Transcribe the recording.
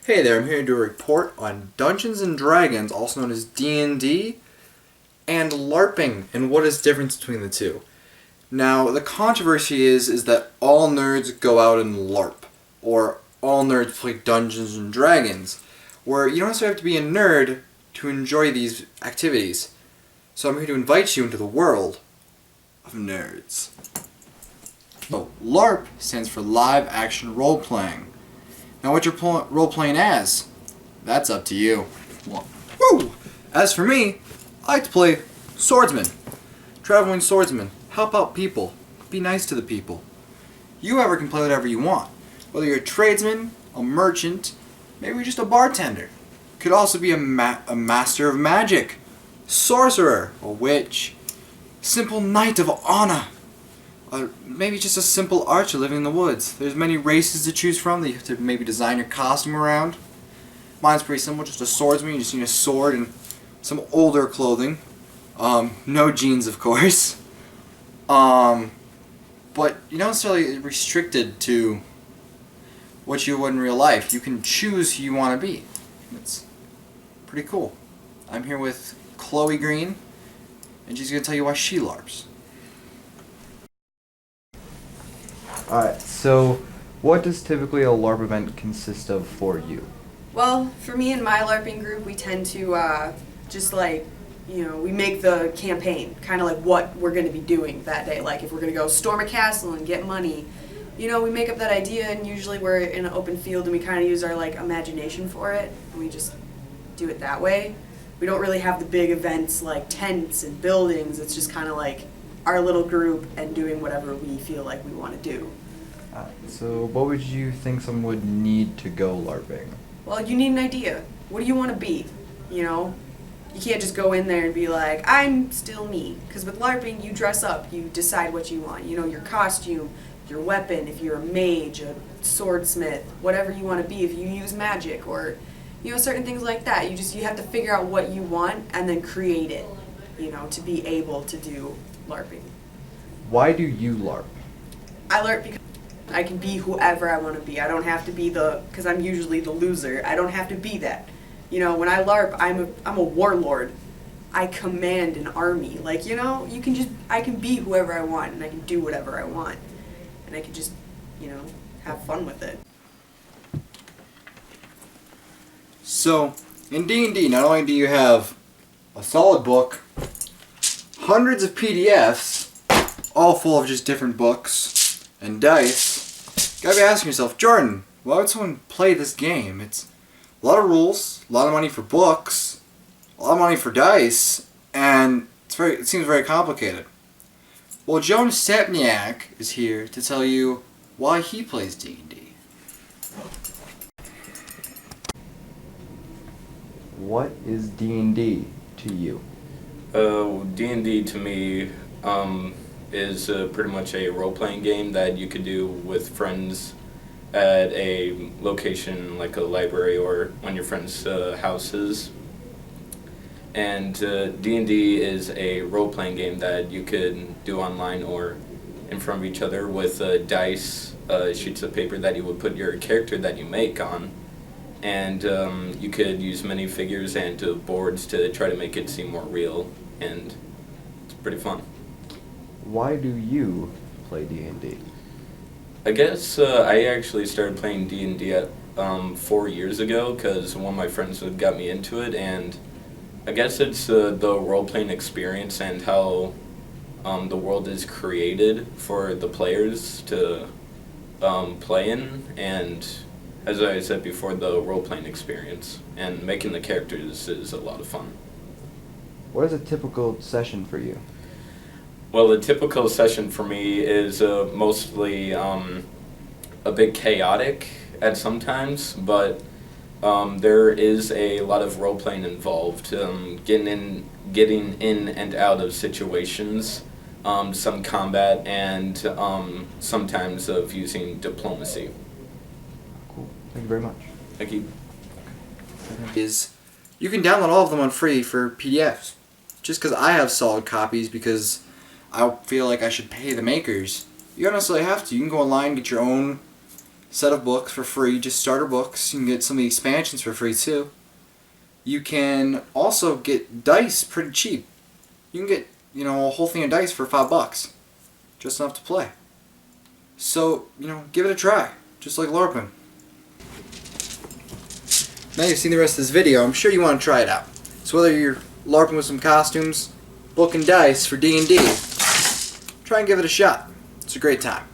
Hey there, I'm here to do a report on Dungeons & Dragons, also known as D&D, and LARPing, and what is the difference between the two. Now, the controversy is that all nerds go out and LARP, or all nerds play Dungeons & Dragons, where you don't necessarily have to be a nerd to enjoy these activities. So I'm here to invite you into the world of nerds. So, LARP stands for Live Action Role Playing. Now what you're role-playing as, that's up to you. Woo! As for me, I like to play swordsman. Traveling swordsman. Help out people. Be nice to the people. You ever can play whatever you want. Whether you're a tradesman, a merchant, maybe just a bartender. Could also be a master of magic, sorcerer, a witch, simple knight of honor. Maybe just a simple archer living in the woods. There's many races to choose from that you have to maybe design your costume around. Mine's pretty simple, just a swordsman. You just need a sword and some older clothing. No jeans, of course. But you're not necessarily restricted to what you would in real life. You can choose who you want to be. It's pretty cool. I'm here with Chloe Green, and she's going to tell you why she LARPs. Alright, so what does typically a LARP event consist of for you? Well, for me and my LARPing group, we tend to we make the campaign, kind of like what we're going to be doing that day. Like if we're going to go storm a castle and get money, we make up that idea, and usually we're in an open field and we kind of use our imagination for it, and we just do it that way. We don't really have the big events like tents and buildings. It's just kind of like our little group and doing whatever we feel like we want to do. So what would you think someone would need to go LARPing? Well, you need an idea. What do you want to be? You can't just go in there and be like, I'm still me. Because with LARPing, you dress up. You decide what you want. Your costume, your weapon, if you're a mage, a swordsmith, whatever you want to be, if you use magic or, certain things like that. You have to figure out what you want and then create it, to be able to do LARPing. Why do you LARP? I LARP because I can be whoever I want to be. I don't have to be because I'm usually the loser. I don't have to be that. When I LARP, I'm a warlord. I command an army. I can be whoever I want, and I can do whatever I want. And I can just, have fun with it. So, in D&D, not only do you have a solid book, hundreds of PDFs, all full of just different books and dice, you gotta be asking yourself, Jordan, why would someone play this game? It's a lot of rules, a lot of money for books, a lot of money for dice, and it seems very complicated. Well, Joan Stepniak is here to tell you why he plays D&D. What is D&D to you? D&D to me is pretty much a role-playing game that you could do with friends at a location like a library or on your friends' houses. And D&D is a role-playing game that you could do online or in front of each other with dice, sheets of paper that you would put your character that you make on. And you could use minifigures and boards to try to make it seem more real, and it's pretty fun. Why do you play D&D? I guess I actually started playing D&D at 4 years ago because one of my friends had got me into it, and I guess it's the role-playing experience and how the world is created for the players to play in, and as I said before, the role-playing experience and making the characters is a lot of fun. What is a typical session for you? Well, a typical session for me is mostly a bit chaotic at some times, but there is a lot of role-playing involved, getting in and out of situations, some combat, and sometimes of using diplomacy. Cool. Thank you very much. Thank you. You can download all of them on free for PDFs. Just because I have solid copies because I feel like I should pay the makers. You don't necessarily have to. You can go online and get your own set of books for free, just starter books. You can get some of the expansions for free too. You can also get dice pretty cheap. You can get, a whole thing of dice for $5. Just enough to play. So, give it a try. Just like LARPing. Now you've seen the rest of this video, I'm sure you want to try it out. So whether you're LARPing with some costumes, book and dice for D&D, try and give it a shot. It's a great time.